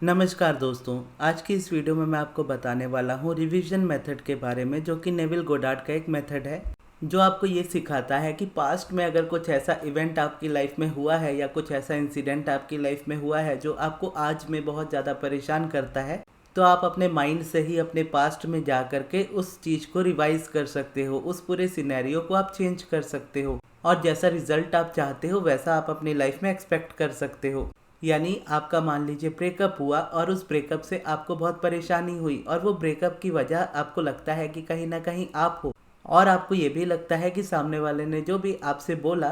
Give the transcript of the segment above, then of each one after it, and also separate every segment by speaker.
Speaker 1: नमस्कार दोस्तों, आज की इस वीडियो में मैं आपको बताने वाला हूँ रिवीजन मेथड के बारे में, जो कि नेविल गोडार्ड का एक मेथड है जो आपको ये सिखाता है कि पास्ट में अगर कुछ ऐसा इवेंट आपकी लाइफ में हुआ है या कुछ ऐसा इंसिडेंट आपकी लाइफ में हुआ है जो आपको आज में बहुत ज़्यादा परेशान करता है, तो आप अपने माइंड से ही अपने पास्ट में जा कर के उस चीज़ को रिवाइज कर सकते हो, उस पूरे सिनेरियो को आप चेंज कर सकते हो और जैसा रिजल्ट आप चाहते हो वैसा आप अपनी लाइफ में एक्सपेक्ट कर सकते हो। यानी आपका मान लीजिए ब्रेकअप हुआ और उस ब्रेकअप से आपको बहुत परेशानी हुई और वो ब्रेकअप की वजह आपको लगता है कि कहीं ना कहीं आप हो, और आपको ये भी लगता है कि सामने वाले ने जो भी आपसे बोला,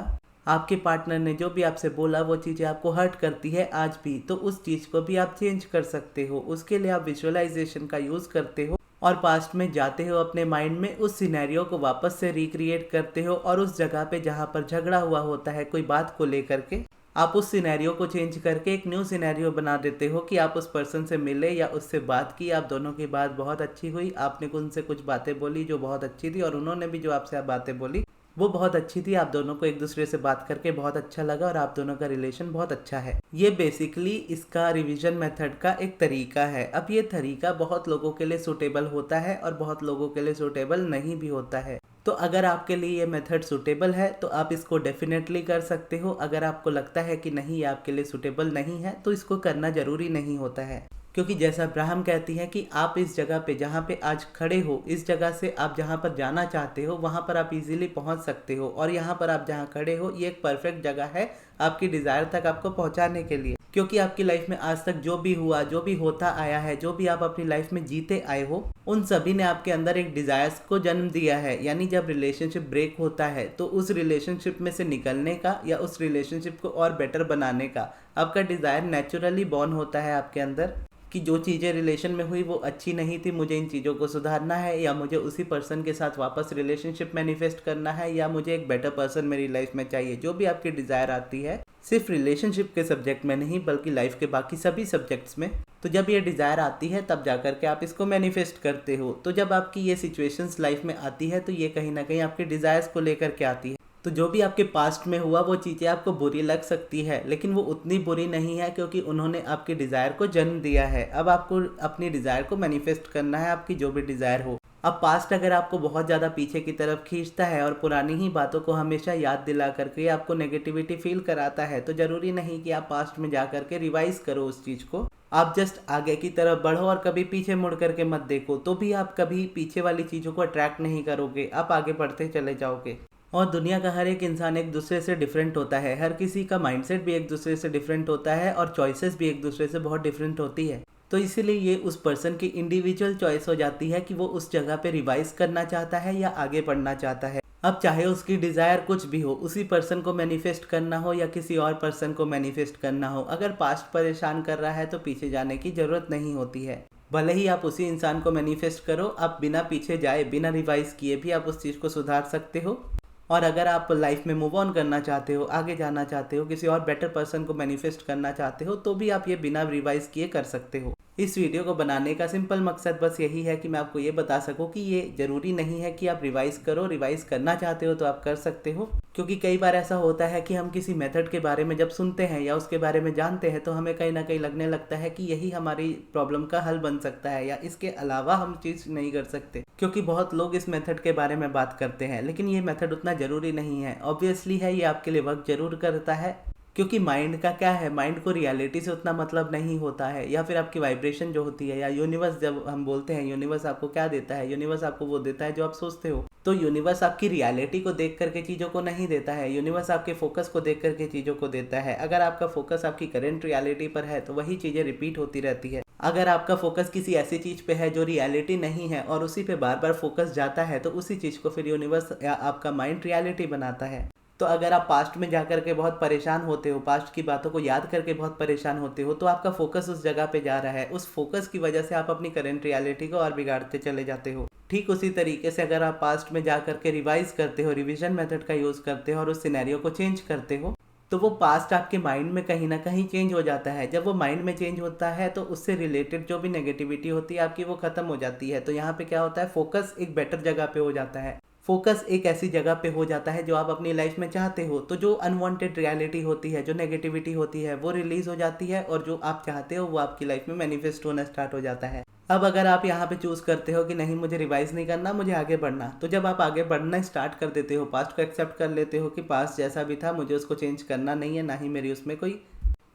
Speaker 1: आपके पार्टनर ने जो भी आपसे बोला, वो चीज़ें आपको हर्ट करती है आज भी, तो उस चीज़ को भी आप चेंज कर सकते हो। उसके लिए आप विजुअलाइजेशन का यूज़ करते हो और पास्ट में जाते हो, अपने माइंड में उस सिनेरियो को वापस से रिक्रिएट करते हो और उस जगह पे जहाँ पर झगड़ा हुआ होता है कोई बात को लेकर के, आप उस सिनेरियो को चेंज करके एक न्यू सिनेरियो बना देते हो कि आप उस पर्सन से मिले या उससे बात की, आप दोनों की बात बहुत अच्छी हुई, आपने उनसे कुछ बातें बोली जो बहुत अच्छी थी और उन्होंने भी जो आपसे बातें बोली वो बहुत अच्छी थी। आप दोनों को एक दूसरे से बात करके बहुत अच्छा लगा और आप दोनों का रिलेशन बहुत अच्छा है। ये बेसिकली इसका रिवीजन मेथड का एक तरीका है। अब ये तरीका बहुत लोगों के लिए सूटेबल होता है और बहुत लोगों के लिए सूटेबल नहीं भी होता है। तो अगर आपके लिए ये मेथड सूटेबल है तो आप इसको डेफिनेटली कर सकते हो। अगर आपको लगता है कि नहीं ये आपके लिए सूटेबल नहीं है तो इसको करना ज़रूरी नहीं होता है, क्योंकि जैसा अब्राहम कहती है कि आप इस जगह पे जहाँ पे आज खड़े हो, इस जगह से आप जहाँ पर जाना चाहते हो वहाँ पर आप इजीली पहुँच सकते हो, और यहाँ पर आप जहाँ खड़े हो ये एक परफेक्ट जगह है आपकी डिज़ायर तक आपको पहुँचाने के लिए। क्योंकि आपकी लाइफ में आज तक जो भी हुआ, जो भी होता आया है, जो भी आप अपनी लाइफ में जीते आए हो, उन सभी ने आपके अंदर एक डिज़ायर्स को जन्म दिया है। यानी जब रिलेशनशिप ब्रेक होता है तो उस रिलेशनशिप में से निकलने का या उस रिलेशनशिप को और बेटर बनाने का आपका डिज़ायर नेचुरली बॉर्न होता है आपके अंदर, कि जो चीज़ें रिलेशन में हुई वो अच्छी नहीं थी, मुझे इन चीज़ों को सुधारना है, या मुझे उसी पर्सन के साथ वापस रिलेशनशिप मैनिफेस्ट करना है, या मुझे एक बेटर पर्सन मेरी लाइफ में चाहिए। जो भी आपकी डिज़ायर आती है, सिर्फ रिलेशनशिप के सब्जेक्ट में नहीं बल्कि लाइफ के बाकी सभी सब्जेक्ट्स में, तो जब ये डिज़ायर आती है तब जा कर के आप इसको मैनिफेस्ट करते हो। तो जब आपकी ये सिचुएशंस लाइफ में आती है तो ये कहीं ना कहीं आपके डिज़ायर्स को लेकर के आती है। तो जो भी आपके पास्ट में हुआ वो चीज़ें आपको बुरी लग सकती है, लेकिन वो उतनी बुरी नहीं है क्योंकि उन्होंने आपके डिज़ायर को जन्म दिया है। अब आपको अपनी डिज़ायर को मैनिफेस्ट करना है, आपकी जो भी डिज़ायर हो। अब पास्ट अगर आपको बहुत ज़्यादा पीछे की तरफ खींचता है और पुरानी ही बातों को हमेशा याद दिला करके आपको नेगेटिविटी फील कराता है, तो ज़रूरी नहीं कि आप पास्ट में जा करके रिवाइज करो उस चीज़ को। आप जस्ट आगे की तरफ बढ़ो और कभी पीछे मुड़ करके मत देखो, तो भी आप कभी पीछे वाली चीज़ों को अट्रैक्ट नहीं करोगे, आप आगे बढ़ते चले जाओगे। और दुनिया का हर एक इंसान एक दूसरे से डिफरेंट होता है, हर किसी का माइंडसेट भी एक दूसरे से डिफरेंट होता है और चॉइसेस भी एक दूसरे से बहुत डिफरेंट होती है। तो इसीलिए ये उस पर्सन की इंडिविजुअल चॉइस हो जाती है कि वो उस जगह पे रिवाइज करना चाहता है या आगे बढ़ना चाहता है। अब चाहे उसकी डिज़ायर कुछ भी हो, उसी पर्सन को मैनिफेस्ट करना हो या किसी और पर्सन को मैनिफेस्ट करना हो, अगर पास्ट परेशान कर रहा है तो पीछे जाने की ज़रूरत नहीं होती है। भले ही आप उसी इंसान को मैनिफेस्ट करो, आप बिना पीछे जाए, बिना रिवाइज किए भी आप उस चीज़ को सुधार सकते हो। और अगर आप लाइफ में मूव ऑन करना चाहते हो, आगे जाना चाहते हो, किसी और बेटर पर्सन को मैनिफेस्ट करना चाहते हो, तो भी आप ये बिना रिवाइज किए कर सकते हो। इस वीडियो को बनाने का सिंपल मकसद बस यही है कि मैं आपको ये बता सकूं कि ये ज़रूरी नहीं है कि आप रिवाइज करो। रिवाइज करना चाहते हो तो आप कर सकते हो, क्योंकि कई बार ऐसा होता है कि हम किसी मेथड के बारे में जब सुनते हैं या उसके बारे में जानते हैं तो हमें कहीं ना कहीं लगने लगता है कि यही हमारी प्रॉब्लम का हल बन सकता है या इसके अलावा हम चीज़ नहीं कर सकते, क्योंकि बहुत लोग इस मेथड के बारे में बात करते हैं। लेकिन ये मेथड उतना ज़रूरी नहीं है। ऑब्वियसली है, ये आपके लिए वर्क जरूर करता है, क्योंकि माइंड का क्या है, माइंड को रियलिटी से उतना मतलब नहीं होता है, या फिर आपकी वाइब्रेशन जो होती है, या यूनिवर्स, जब हम बोलते हैं यूनिवर्स आपको क्या देता है, यूनिवर्स आपको वो देता है जो आप सोचते हो। तो यूनिवर्स आपकी रियलिटी को देख करके चीज़ों को नहीं देता है, यूनिवर्स आपके फोकस को देख करके चीज़ों को देता है। अगर आपका फोकस आपकी करंट रियलिटी पर है तो वही चीज़ें रिपीट होती रहती है। अगर आपका फोकस किसी ऐसी चीज़ पे है जो रियलिटी नहीं है और उसी पे बार बार फोकस जाता है, तो उसी चीज़ को फिर यूनिवर्स या आपका माइंड रियलिटी बनाता है। तो अगर आप पास्ट में जा करके बहुत परेशान होते हो, पास्ट की बातों को याद करके बहुत परेशान होते हो, तो आपका फोकस उस जगह पे जा रहा है। उस फोकस की वजह से आप अपनी करंट रियलिटी को और बिगाड़ते चले जाते हो। ठीक उसी तरीके से अगर आप पास्ट में जा करके रिवाइज करते हो, रिवीजन मेथड का यूज़ करते हो और उस सिनेरियो को चेंज करते हो, तो वो पास्ट आपके माइंड में कहीं ना कहीं चेंज हो जाता है। जब वो माइंड में चेंज होता है तो उससे रिलेटेड जो भी नेगेटिविटी होती है आपकी वो खत्म हो जाती है। तो यहाँ पे क्या होता है, फोकस एक बेटर जगह पे हो जाता है। फोकस एक ऐसी जगह पे हो जाता है जो आप अपनी लाइफ में चाहते हो, तो जो अनवांटेड रियलिटी होती है, जो नेगेटिविटी होती है, वो रिलीज हो जाती है और जो आप चाहते हो वो आपकी लाइफ में मैनिफेस्ट होना स्टार्ट हो जाता है। अब अगर आप यहाँ पे चूज करते हो कि नहीं मुझे रिवाइज नहीं करना, मुझे आगे बढ़ना, तो जब आप आगे बढ़ना स्टार्ट कर देते हो, पास्ट को एक्सेप्ट कर लेते हो कि पास्ट जैसा भी था मुझे उसको चेंज करना नहीं है, ना ही मेरी उसमें कोई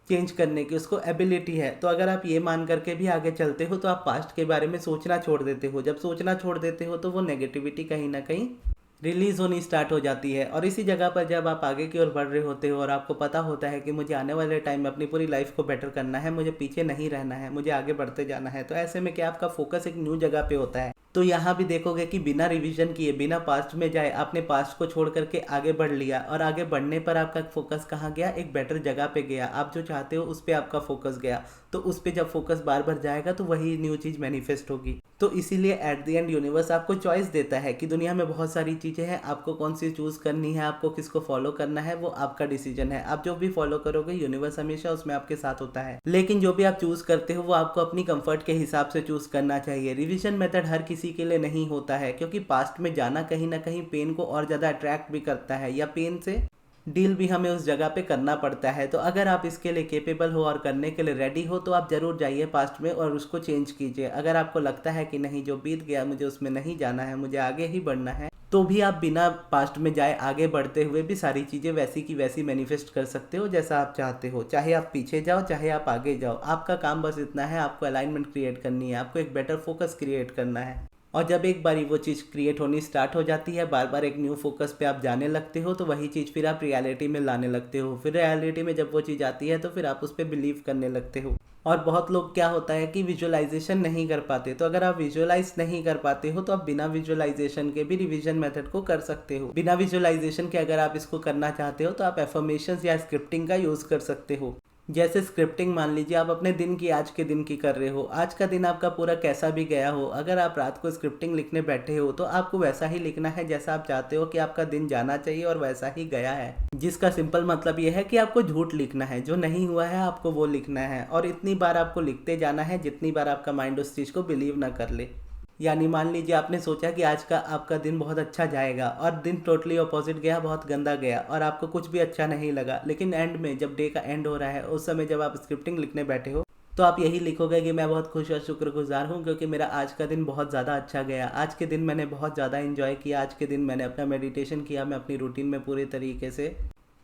Speaker 1: चेंज करने की उसको एबिलिटी है, तो अगर आप ये मान करके भी आगे चलते हो तो आप पास्ट के बारे में सोचना छोड़ देते हो। जब सोचना छोड़ देते हो तो वो नेगेटिविटी कहीं ना कहीं रिलीज होनी स्टार्ट हो जाती है। और इसी जगह पर जब आप आगे की ओर बढ़ रहे होते हो और आपको पता होता है कि मुझे आने वाले टाइम में अपनी पूरी लाइफ को बेटर करना है, मुझे पीछे नहीं रहना है, मुझे आगे बढ़ते जाना है, तो ऐसे में क्या आपका फोकस एक न्यू जगह पे होता है। तो यहाँ भी देखोगे कि बिना रिवीजन किए, बिना पास्ट में जाए, आपने पास्ट को छोड़ करके आगे बढ़ लिया और आगे बढ़ने पर आपका फोकस कहाँ गया, एक बेटर जगह पे गया। आप जो चाहते हो उस पर आपका फोकस गया, तो उस पर जब फोकस बार बार जाएगा तो वही न्यू चीज मैनिफेस्ट होगी। तो इसीलिए एट द एंड यूनिवर्स आपको चॉइस देता है कि दुनिया में बहुत सारी चीजें हैं, आपको कौन सी चूज करनी है, आपको किसको फॉलो करना है, वो आपका डिसीजन है। आप जो भी फॉलो करोगे यूनिवर्स हमेशा उसमें आपके साथ होता है, लेकिन जो भी आप चूज करते हो वो आपको अपनी कंफर्ट के हिसाब से चूज करना चाहिए। रिवीजन मेथड हर किसी के लिए नहीं होता है, क्योंकि पास्ट में जाना कहीं ना कहीं पेन को और ज्यादा अट्रैक्ट भी करता है, या पेन से डील भी हमें उस जगह पे करना पड़ता है। तो अगर आप इसके लिए केपेबल हो और करने के लिए रेडी हो तो आप जरूर जाइए पास्ट में और उसको चेंज कीजिए। अगर आपको लगता है कि नहीं जो बीत गया मुझे उसमें नहीं जाना है, मुझे आगे ही बढ़ना है, तो भी आप बिना पास्ट में जाए आगे बढ़ते हुए भी सारी चीजें वैसी की वैसी मैनिफेस्ट कर सकते हो जैसा आप चाहते हो। चाहे आप पीछे जाओ चाहे आप आगे जाओ, आपका काम बस इतना है, आपको अलाइनमेंट क्रिएट करनी है, आपको एक बेटर फोकस क्रिएट करना है। और जब एक बारी वो चीज़ क्रिएट होनी स्टार्ट हो जाती है, बार बार एक न्यू फोकस पे आप जाने लगते हो, तो वही चीज़ फिर आप रियलिटी में लाने लगते हो। फिर रियलिटी में जब वो चीज़ आती है तो फिर आप उस पर बिलीव करने लगते हो। और बहुत लोग क्या होता है कि विजुअलाइजेशन नहीं कर पाते, तो अगर आप विजुअलाइज नहीं कर पाते हो तो आप बिना विजुअलाइजेशन के भी रिवीजन मेथड को कर सकते हो। बिना विजुअलाइजेशन के अगर आप इसको करना चाहते हो तो आप एफर्मेशंस या स्क्रिप्टिंग का यूज़ कर सकते हो। जैसे स्क्रिप्टिंग, मान लीजिए आप अपने दिन की, आज के दिन की कर रहे हो, आज का दिन आपका पूरा कैसा भी गया हो, अगर आप रात को स्क्रिप्टिंग लिखने बैठे हो तो आपको वैसा ही लिखना है जैसा आप चाहते हो कि आपका दिन जाना चाहिए और वैसा ही गया है। जिसका सिंपल मतलब ये है कि आपको झूठ लिखना है, जो नहीं हुआ है आपको वो लिखना है, और इतनी बार आपको लिखते जाना है जितनी बार आपका माइंड उस चीज़ को बिलीव ना कर ले। यानी मान लीजिए आपने सोचा कि आज का आपका दिन बहुत अच्छा जाएगा और दिन टोटली अपोजिट गया, बहुत गंदा गया और आपको कुछ भी अच्छा नहीं लगा, लेकिन एंड में जब डे का एंड हो रहा है उस समय जब आप स्क्रिप्टिंग लिखने बैठे हो तो आप यही लिखोगे कि मैं बहुत खुश और शुक्रगुजार हूँ क्योंकि मेरा आज का दिन बहुत ज़्यादा अच्छा गया, आज के दिन मैंने बहुत ज़्यादा एंजॉय किया, आज के दिन मैंने अपना मेडिटेशन किया, मैं अपनी रूटीन में पूरे तरीके से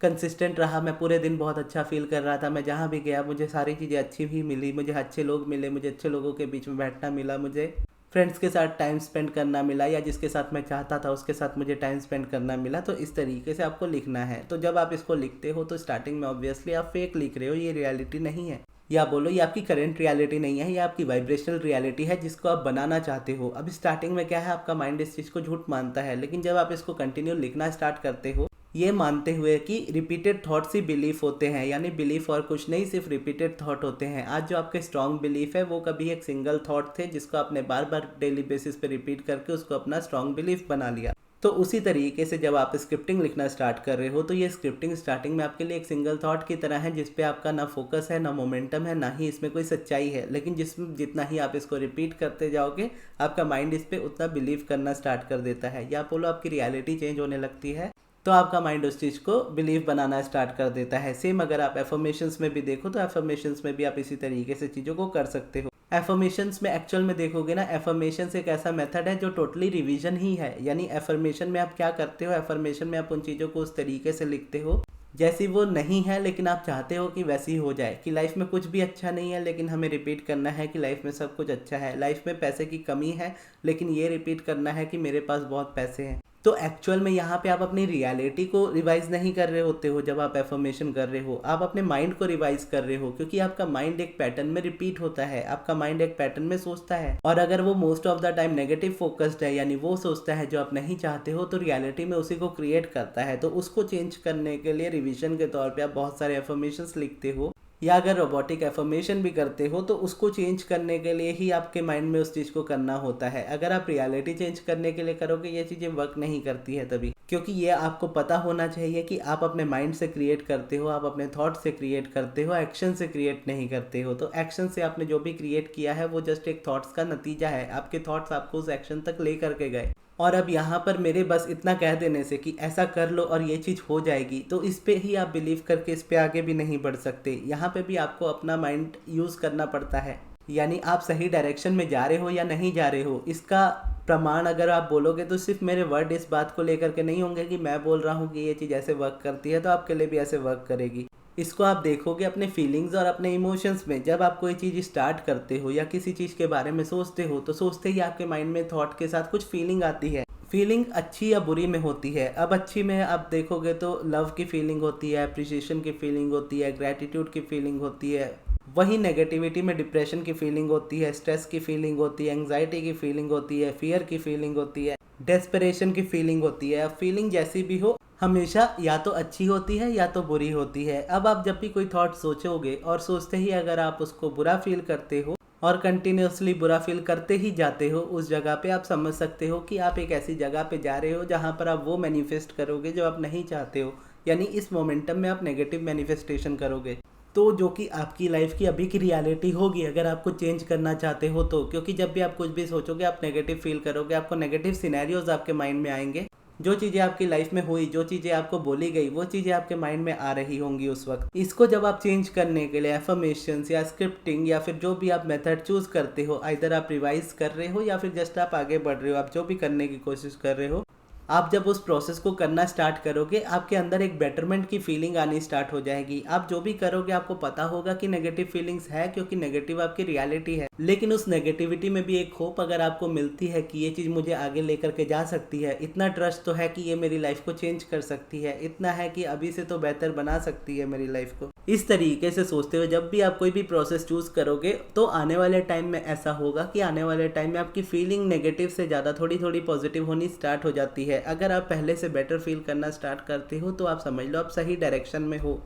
Speaker 1: कंसिस्टेंट रहा, मैं पूरे दिन बहुत अच्छा फील कर रहा था, मैं जहाँ भी गया मुझे सारी चीज़ें अच्छी भी मिली, मुझे अच्छे लोग मिले, मुझे अच्छे लोगों के बीच में बैठना मिला, मुझे फ्रेंड्स के साथ टाइम स्पेंड करना मिला, या जिसके साथ मैं चाहता था उसके साथ मुझे टाइम स्पेंड करना मिला। तो इस तरीके से आपको लिखना है। तो जब आप इसको लिखते हो तो स्टार्टिंग में ऑब्वियसली आप फेक लिख रहे हो, ये रियलिटी नहीं है, या बोलो ये आपकी करंट रियलिटी नहीं है, ये आपकी वाइब्रेशनल रियलिटी है जिसको आप बनाना चाहते हो। अब स्टार्टिंग में क्या है, आपका माइंड इस चीज़ को झूठ मानता है, लेकिन जब आप इसको कंटिन्यू लिखना स्टार्ट करते हो ये मानते हुए कि रिपीटेड थॉट्स ही बिलीफ होते हैं, यानी बिलीफ और कुछ नहीं, सिर्फ रिपीटेड थॉट होते हैं। आज जो आपके स्ट्रॉन्ग बिलीफ है वो कभी एक सिंगल थॉट थे जिसको आपने बार बार डेली बेसिस पे रिपीट करके उसको अपना स्ट्रॉन्ग बिलीफ बना लिया। तो उसी तरीके से जब आप स्क्रिप्टिंग लिखना स्टार्ट कर रहे हो तो ये स्क्रिप्टिंग स्टार्टिंग में आपके लिए एक सिंगल थॉट की तरह है जिसपे आपका ना फोकस है, ना मोमेंटम है, ना ही इसमें कोई सच्चाई है, लेकिन जिसमें जितना ही आप इसको रिपीट करते जाओगे आपका माइंड इस पर उतना बिलीव करना स्टार्ट कर देता है, या बोलो आपकी रियलिटी चेंज होने लगती है, तो आपका माइंड उस चीज़ को बिलीव बनाना स्टार्ट कर देता है। सेम अगर आप एफर्मेशंस में भी देखो तो एफर्मेशंस में भी आप इसी तरीके से चीज़ों को कर सकते हो। एफर्मेशंस में एक्चुअल में देखोगे ना, एफर्मेशंस एक ऐसा मेथड है जो टोटली रिवीजन ही है। यानी एफर्मेशन में आप क्या करते हो, एफर्मेशन में आप उन चीज़ों को उस तरीके से लिखते हो जैसी वो नहीं है लेकिन आप चाहते हो कि वैसी हो जाए, कि लाइफ में कुछ भी अच्छा नहीं है लेकिन हमें रिपीट करना है कि लाइफ में सब कुछ अच्छा है, लाइफ में पैसे की कमी है लेकिन ये रिपीट करना है कि मेरे पास बहुत पैसे हैं। तो एक्चुअल में यहाँ पे आप अपनी रियलिटी को रिवाइज नहीं कर रहे होते हो, जब आप एफर्मेशन कर रहे हो आप अपने माइंड को रिवाइज कर रहे हो, क्योंकि आपका माइंड एक पैटर्न में रिपीट होता है, आपका माइंड एक पैटर्न में सोचता है, और अगर वो most of the time negative focused है, यानी वो सोचता है जो आप नहीं चाहते हो, तो रियलिटी में उसी को क्रिएट करता है। तो उसको चेंज करने के लिए रिविजन के तौर पर आप बहुत सारे एफर्मेशंस लिखते हो, या अगर रोबोटिक एफर्मेशन भी करते हो तो उसको चेंज करने के लिए ही आपके माइंड में उस चीज़ को करना होता है। अगर आप रियलिटी चेंज करने के लिए करोगे ये चीज़ें वर्क नहीं करती है तभी, क्योंकि ये आपको पता होना चाहिए कि आप अपने माइंड से क्रिएट करते हो, आप अपने थॉट से क्रिएट करते हो, एक्शन से क्रिएट नहीं करते हो। तो एक्शन से आपने जो भी क्रिएट किया है वो जस्ट एक थॉट्स का नतीजा है, आपके थॉट्स आपको उस एक्शन तक ले करके गए। और अब यहाँ पर मेरे बस इतना कह देने से कि ऐसा कर लो और ये चीज़ हो जाएगी, तो इस पे ही आप बिलीव करके इस पे आगे भी नहीं बढ़ सकते। यहाँ पे भी आपको अपना माइंड यूज़ करना पड़ता है, यानी आप सही डायरेक्शन में जा रहे हो या नहीं जा रहे हो, इसका प्रमाण अगर आप बोलोगे तो सिर्फ मेरे वर्ड इस बात को लेकर के नहीं होंगे कि मैं बोल रहा हूँ कि ये चीज़ ऐसे वर्क करती है तो आपके लिए भी ऐसे वर्क करेगी। इसको आप देखोगे अपने फीलिंग्स और अपने इमोशंस में। जब आप कोई चीज़ स्टार्ट करते हो या किसी चीज़ के बारे में सोचते हो तो सोचते ही आपके माइंड में थॉट के साथ कुछ फीलिंग आती है। फीलिंग अच्छी या बुरी में होती है। अब अच्छी में आप देखोगे तो लव की फीलिंग होती है, अप्रिसिएशन की फीलिंग होती है, ग्रैटिट्यूड की फीलिंग होती है। वही नेगेटिविटी में डिप्रेशन की फीलिंग होती है, स्ट्रेस की फीलिंग होती है, एंग्जाइटी की फीलिंग होती है, फियर की फीलिंग होती है, डेस्परेशन की फीलिंग होती है। अब फीलिंग जैसी भी हो हमेशा या तो अच्छी होती है या तो बुरी होती है। अब आप जब भी कोई थॉट सोचोगे और सोचते ही अगर आप उसको बुरा फील करते हो और कंटिन्यूसली बुरा फील करते ही जाते हो, उस जगह पे आप समझ सकते हो कि आप एक ऐसी जगह पे जा रहे हो जहाँ पर आप वो मैनिफेस्ट करोगे जो आप नहीं चाहते हो, यानी इस मोमेंटम में आप नेगेटिव मैनिफेस्टेशन करोगे, तो जो कि आपकी लाइफ की अभी की रियलिटी होगी अगर आपको चेंज करना चाहते हो तो। क्योंकि जब भी आप कुछ भी सोचोगे आप नेगेटिव फील करोगे, आपको नेगेटिव सिनेरियोज आपके माइंड में आएंगे। जो चीज़ें आपकी लाइफ में हुई, जो चीज़ें आपको बोली गई, वो चीज़ें आपके माइंड में आ रही होंगी उस वक्त। इसको जब आप चेंज करने के लिए एफर्मेशंस या स्क्रिप्टिंग या फिर जो भी आप मेथड चूज करते हो, आइदर आप रिवाइज कर रहे हो या फिर जस्ट आप आगे बढ़ रहे हो, आप जो भी करने की कोशिश कर रहे हो, आप जब उस प्रोसेस को करना स्टार्ट करोगे आपके अंदर एक बेटरमेंट की फीलिंग आनी स्टार्ट हो जाएगी। आप जो भी करोगे आपको पता होगा कि नेगेटिव फीलिंग्स है, क्योंकि नेगेटिव आपकी रियलिटी है। लेकिन उस नेगेटिविटी में भी एक होप अगर आपको मिलती है कि ये चीज़ मुझे आगे लेकर के जा सकती है, इतना ट्रस्ट तो है कि ये मेरी लाइफ को चेंज कर सकती है, इतना है कि अभी से तो बेहतर बना सकती है मेरी लाइफ को। इस तरीके से सोचते हुए जब भी आप कोई भी प्रोसेस चूज करोगे तो आने वाले टाइम में ऐसा होगा कि आने वाले टाइम में आपकी फीलिंग नेगेटिव से ज़्यादा थोड़ी थोड़ी पॉजिटिव होनी स्टार्ट हो जाती है। अगर आप पहले से बेटर फील करना स्टार्ट करते हो तो आप समझ लो आप सही डायरेक्शन में हो।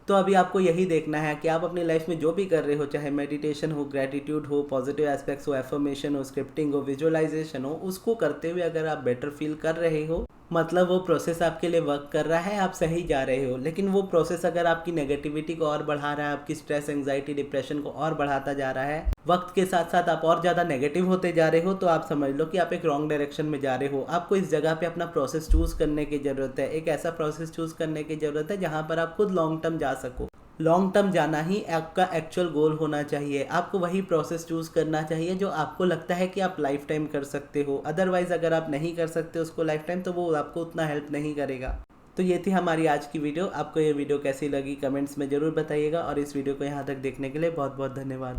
Speaker 1: तो अभी आपको यही देखना है कि आप अपनी लाइफ में जो भी कर रहे हो, चाहे मेडिटेशन हो, ग्रेटिट्यूड हो, पॉजिटिव एस्पेक्ट्स हो, एफर्मेशन हो, स्क्रिप्टिंग हो, विजुअलाइजेशन हो, उसको करते हुए अगर आप बेटर फील कर रहे हो, मतलब वो प्रोसेस आपके लिए वर्क कर रहा है, आप सही जा रहे हो। लेकिन वो प्रोसेस अगर आपकी नेगेटिविटी को और बढ़ा रहा है, आपकी स्ट्रेस, एंग्जाइटी, डिप्रेशन को और बढ़ाता जा रहा है, वक्त के साथ साथ आप और ज़्यादा नेगेटिव होते जा रहे हो, तो आप समझ लो कि आप एक रॉन्ग डायरेक्शन में जा रहे हो। आपको इस जगह पे अपना प्रोसेस चूज करने की ज़रूरत है। एक ऐसा प्रोसेस चूज करने की ज़रूरत है जहाँ पर आप खुद लॉन्ग टर्म जा सको। लॉन्ग टर्म जाना ही आपका एक्चुअल गोल होना चाहिए। आपको वही प्रोसेस चूज करना चाहिए जो आपको लगता है कि आप लाइफ टाइम कर सकते हो। अदरवाइज अगर आप नहीं कर सकते उसको लाइफ टाइम, तो वो आपको उतना हेल्प नहीं करेगा। तो ये थी हमारी आज की वीडियो। आपको ये वीडियो कैसी लगी कमेंट्स में ज़रूर बताइएगा, और इस वीडियो को यहाँ तक देखने के लिए बहुत बहुत धन्यवाद।